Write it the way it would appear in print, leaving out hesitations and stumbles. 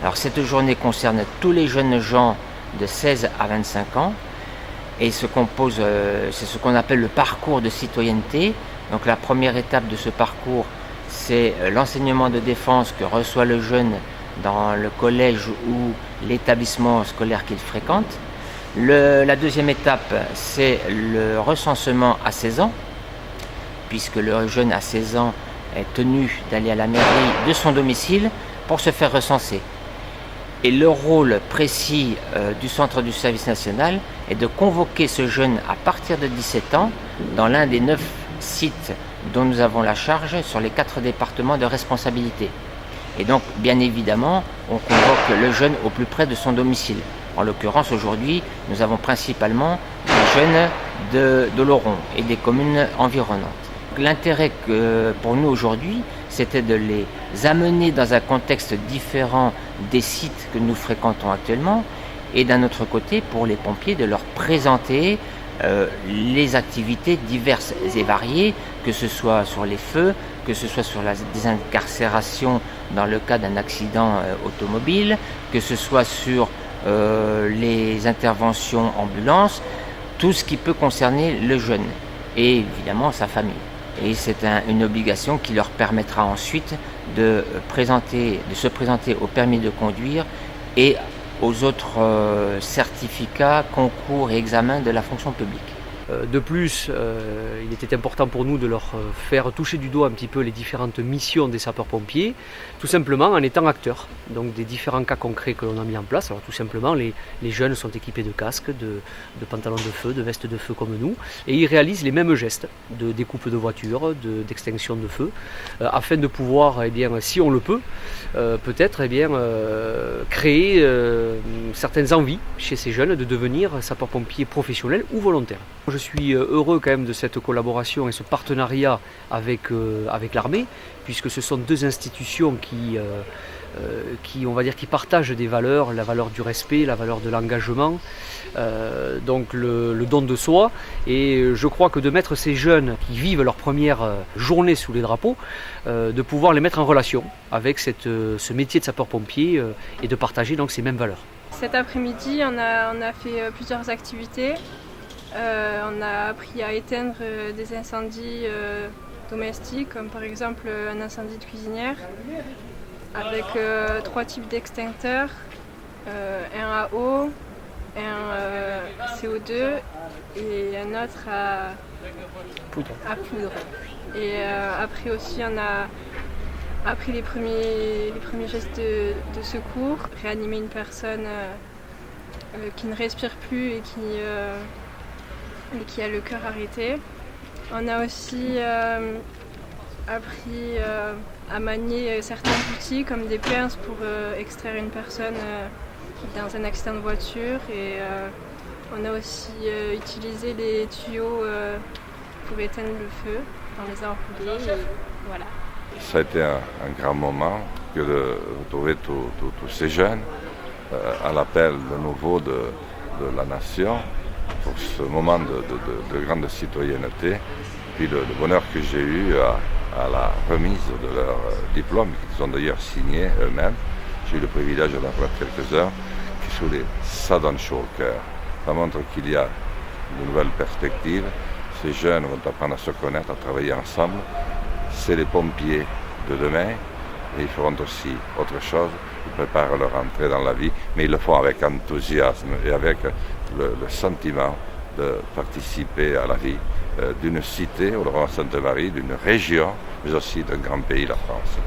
Alors cette journée concerne tous les jeunes gens de 16 à 25 ans et c'est ce qu'on appelle le parcours de citoyenneté. Donc la première étape de ce parcours, c'est l'enseignement de défense que reçoit le jeune dans le collège ou l'établissement scolaire qu'il fréquente. La deuxième étape, c'est le recensement à 16 ans, puisque le jeune à 16 ans est tenu d'aller à la mairie de son domicile pour se faire recenser. Et le rôle précis du centre du service national est de convoquer ce jeune à partir de 17 ans dans l'un des 9 sites dont nous avons la charge sur les 4 départements de responsabilité. Et donc, bien évidemment, on convoque le jeune au plus près de son domicile. En l'occurrence, aujourd'hui, nous avons principalement des jeunes de Laurens et des communes environnantes. L'intérêt pour nous aujourd'hui, c'était de les amener dans un contexte différent des sites que nous fréquentons actuellement et d'un autre côté, pour les pompiers, de leur présenter les activités diverses et variées, que ce soit sur les feux, que ce soit sur la désincarcération dans le cas d'un accident automobile, que ce soit sur les interventions ambulances, tout ce qui peut concerner le jeune et évidemment sa famille. Et c'est une obligation qui leur permettra ensuite de se présenter au permis de conduire et aux autres certificats, concours et examens de la fonction publique. De plus, il était important pour nous de leur faire toucher du doigt un petit peu les différentes missions des sapeurs-pompiers, tout simplement en étant acteurs donc des différents cas concrets que l'on a mis en place. Alors tout simplement, les jeunes sont équipés de casques, de pantalons de feu, de vestes de feu comme nous, et ils réalisent les mêmes gestes de découpe de voiture, d'extinction de feu, afin de pouvoir, si on le peut, peut-être créer certaines envies chez ces jeunes de devenir sapeurs-pompiers professionnels ou volontaires. Je suis heureux quand même de cette collaboration et ce partenariat avec l'armée, puisque ce sont deux institutions qui partagent des valeurs, la valeur du respect, la valeur de l'engagement, donc le don de soi. Et je crois que de mettre ces jeunes qui vivent leur première journée sous les drapeaux, de pouvoir les mettre en relation avec ce métier de sapeur-pompier et de partager donc ces mêmes valeurs. Cet après-midi, on a fait plusieurs activités. On a appris à éteindre des incendies domestiques, comme par exemple un incendie de cuisinière, avec 3 types d'extincteurs, un à eau, un CO2 et un autre à poudre. Et après aussi on a appris les premiers gestes de secours, réanimer une personne qui ne respire plus et qui a le cœur arrêté. On a aussi appris à manier certains outils comme des pinces pour extraire une personne dans un accident de voiture et on a aussi utilisé les tuyaux pour éteindre le feu dans les enroulés. Voilà. Ça a été un grand moment que de retrouver tous ces jeunes à l'appel de nouveau de la nation pour ce moment de grande citoyenneté, puis le bonheur que j'ai eu à la remise de leur diplôme, qu'ils ont d'ailleurs signé eux-mêmes. J'ai eu le privilège d'en voir quelques heures, ça donne chaud au cœur. Ça montre qu'il y a de nouvelles perspectives. Ces jeunes vont apprendre à se connaître, à travailler ensemble. C'est les pompiers de demain et ils feront aussi autre chose. Ils préparent leur entrée dans la vie, mais ils le font avec enthousiasme et avec le sentiment de participer à la vie d'une cité, au Laurens-Sainte-Marie, d'une région, mais aussi d'un grand pays, la France.